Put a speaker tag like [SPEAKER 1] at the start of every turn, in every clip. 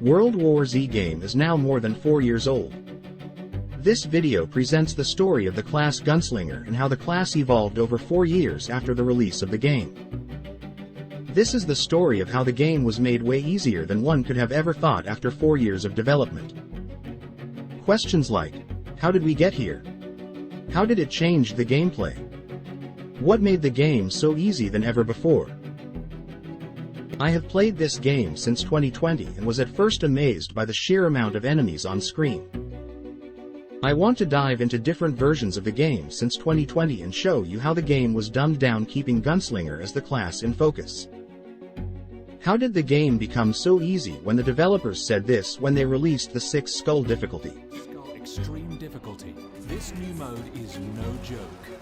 [SPEAKER 1] World War Z game is now more than 4 years old. This video presents the story of the class Gunslinger and how the class evolved over 4 years after the release of the game. This is the story of how the game was made way easier than one could have ever thought after 4 years of development. Questions like, how did we get here? How did it change the gameplay? What made the game so easy than ever before? I have played this game since 2020 and was at first amazed by the sheer amount of enemies on screen. I want to dive into different versions of the game since 2020 and show you how the game was dumbed down, keeping Gunslinger as the class in focus. How did the game become so easy when the developers said this when they released the 6 Skull difficulty?
[SPEAKER 2] Extreme difficulty. This new mode is no joke.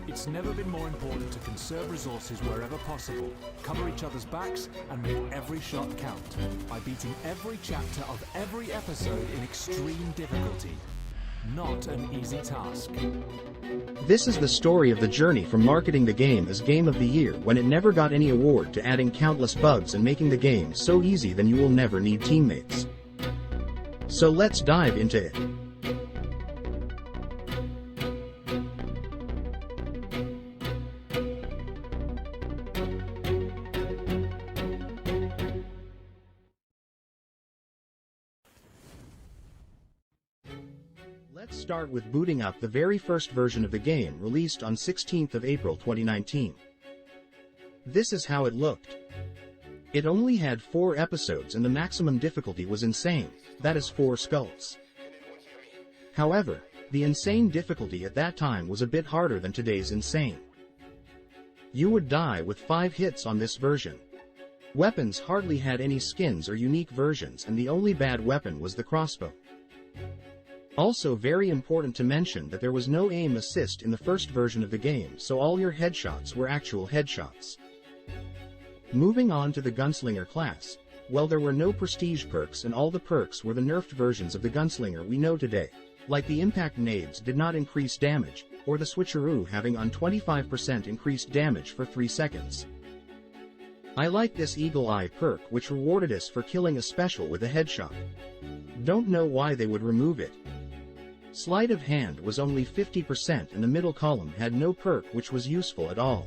[SPEAKER 2] It's never been more important to conserve resources wherever possible, cover each other's backs, and make every shot count, by beating every chapter of every episode in extreme difficulty. Not an easy task.
[SPEAKER 1] This is the story of the journey from marketing the game as Game of the Year when it never got any award to adding countless bugs and making the game so easy then you will never need teammates. So let's dive into it. Let's start with booting up the very first version of the game released on 16th of April 2019. This is how it looked. It only had 4 episodes and the maximum difficulty was insane, that is 4 skulls. However, the insane difficulty at that time was a bit harder than today's insane. You would die with 5 hits on this version. Weapons hardly had any skins or unique versions and the only bad weapon was the crossbow. Also very important to mention that there was no aim assist in the first version of the game, so all your headshots were actual headshots. Moving on to the Gunslinger class, well, there were no prestige perks and all the perks were the nerfed versions of the Gunslinger we know today, like the impact nades did not increase damage, or the switcheroo having on 25% increased damage for 3 seconds. I like this eagle eye perk which rewarded us for killing a special with a headshot. Don't know why they would remove it. Sleight of hand was only 50% and the middle column had no perk which was useful at all.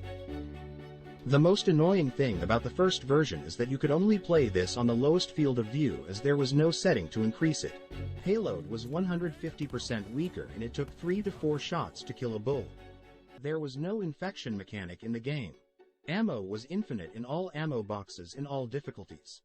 [SPEAKER 1] The most annoying thing about the first version is that you could only play this on the lowest field of view as there was no setting to increase it. Payload was 150% weaker and it took 3 to 4 shots to kill a bull. There was no infection mechanic in the game. Ammo was infinite in all ammo boxes in all difficulties.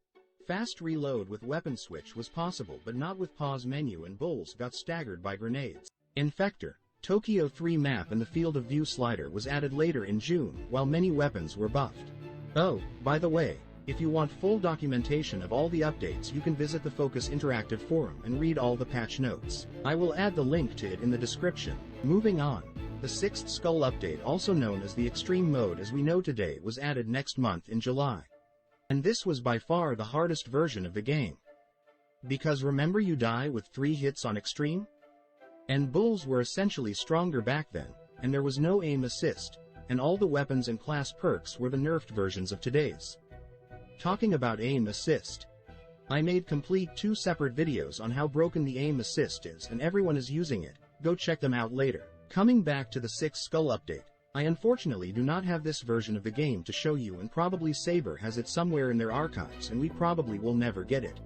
[SPEAKER 1] Fast reload with weapon switch was possible but not with pause menu and bulls got staggered by grenades. Infector, Tokyo 3 map and the field of view slider was added later in June while many weapons were buffed. Oh, by the way, if you want full documentation of all the updates you can visit the Focus Interactive forum and read all the patch notes. I will add the link to it in the description. Moving on, the 6th Skull update, also known as the Extreme mode as we know today, was added next month in July. And this was by far the hardest version of the game. Because remember you die with 3 hits on Extreme? And bulls were essentially stronger back then, and there was no aim assist, and all the weapons and class perks were the nerfed versions of today's. Talking about aim assist, I made complete 2 separate videos on how broken the aim assist is and everyone is using it, go check them out later. Coming back to the 6th Skull update, I unfortunately do not have this version of the game to show you and probably Saber has it somewhere in their archives and we probably will never get it.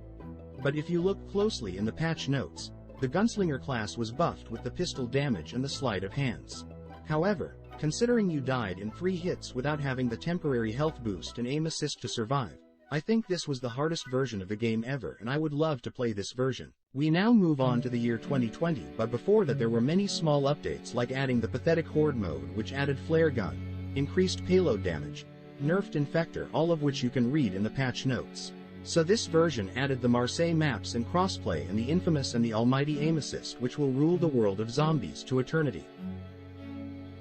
[SPEAKER 1] But if you look closely in the patch notes, the Gunslinger class was buffed with the pistol damage and the sleight of hands. However, considering you died in 3 hits without having the temporary health boost and aim assist to survive, I think this was the hardest version of the game ever and I would love to play this version. We now move on to the year 2020, but before that there were many small updates like adding the pathetic horde mode which added flare gun, increased payload damage, nerfed infector, all of which you can read in the patch notes. So this version added the Marseille maps and crossplay and the infamous and the almighty aim assist which will rule the world of zombies to eternity.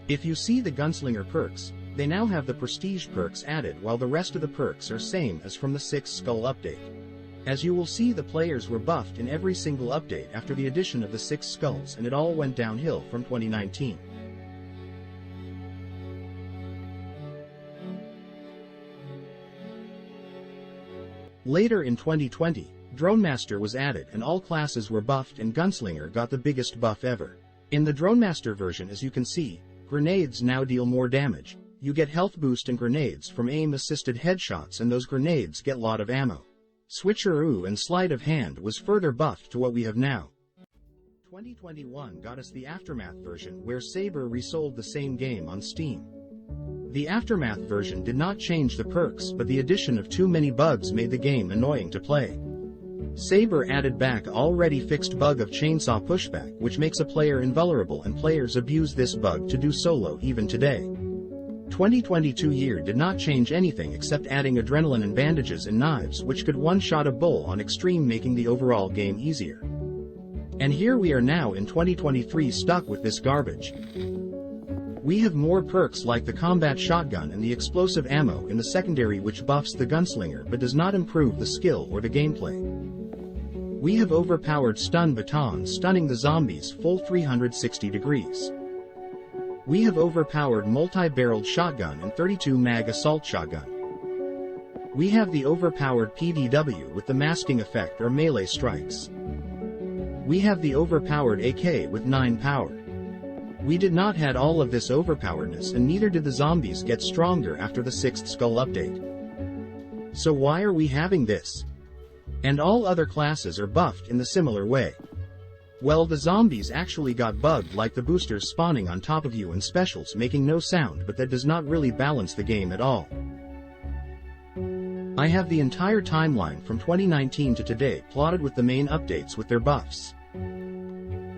[SPEAKER 1] If you see the Gunslinger perks, they now have the prestige perks added while the rest of the perks are same as from the 6th Skull update. As you will see, the players were buffed in every single update after the addition of the 6 skulls and it all went downhill from 2019. Later in 2020, Dronemaster was added and all classes were buffed, and Gunslinger got the biggest buff ever. In the Dronemaster version, as you can see, grenades now deal more damage. You get health boost and grenades from aim-assisted headshots, and those grenades get lot of ammo. Switcheroo and sleight of hand was further buffed to what we have now. 2021 got us the Aftermath version, where Saber resold the same game on Steam. The Aftermath version did not change the perks, but the addition of too many bugs made the game annoying to play. Saber added back already fixed bug of chainsaw pushback, which makes a player invulnerable, and players abuse this bug to do solo even today. 2022 year did not change anything except adding adrenaline and bandages and knives, which could one-shot a bull on extreme, making the overall game easier. And here we are now in 2023 stuck with this garbage. We have more perks like the combat shotgun and the explosive ammo in the secondary, which buffs the gunslinger but does not improve the skill or the gameplay. We have overpowered stun baton, stunning the zombies full 360 degrees. We have overpowered multi-barreled shotgun and 32 mag assault shotgun. We have the overpowered PDW with the masking effect or melee strikes. We have the overpowered AK with 9 power. We did not had all of this overpoweredness, and neither did the zombies get stronger after the 6th Skull update. So why are we having this? And all other classes are buffed in the similar way. Well, the zombies actually got bugged, like the boosters spawning on top of you and specials making no sound, but that does not really balance the game at all. I have the entire timeline from 2019 to today plotted with the main updates with their buffs.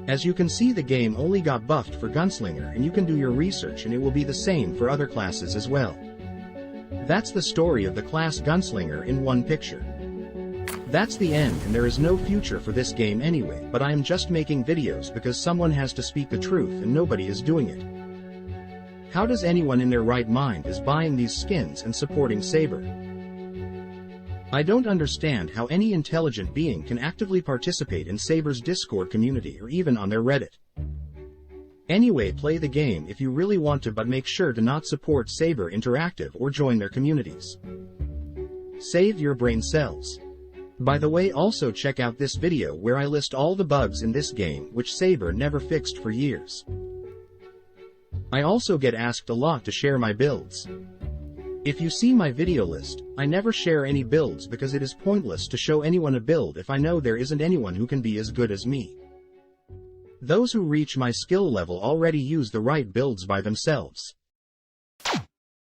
[SPEAKER 1] As you can see, the game only got buffed for Gunslinger, and you can do your research and it will be the same for other classes as well. That's the story of the class Gunslinger in one picture. That's the end, and there is no future for this game anyway, but I am just making videos because someone has to speak the truth and nobody is doing it. How does anyone in their right mind is buying these skins and supporting Saber? I don't understand how any intelligent being can actively participate in Saber's Discord community or even on their Reddit. Anyway, play the game if you really want to, but make sure to not support Saber Interactive or join their communities. Save your brain cells. By the way, also check out this video where I list all the bugs in this game which Saber never fixed for years. I also get asked a lot to share my builds. If you see my video list, I never share any builds because it is pointless to show anyone a build if I know there isn't anyone who can be as good as me. Those who reach my skill level already use the right builds by themselves.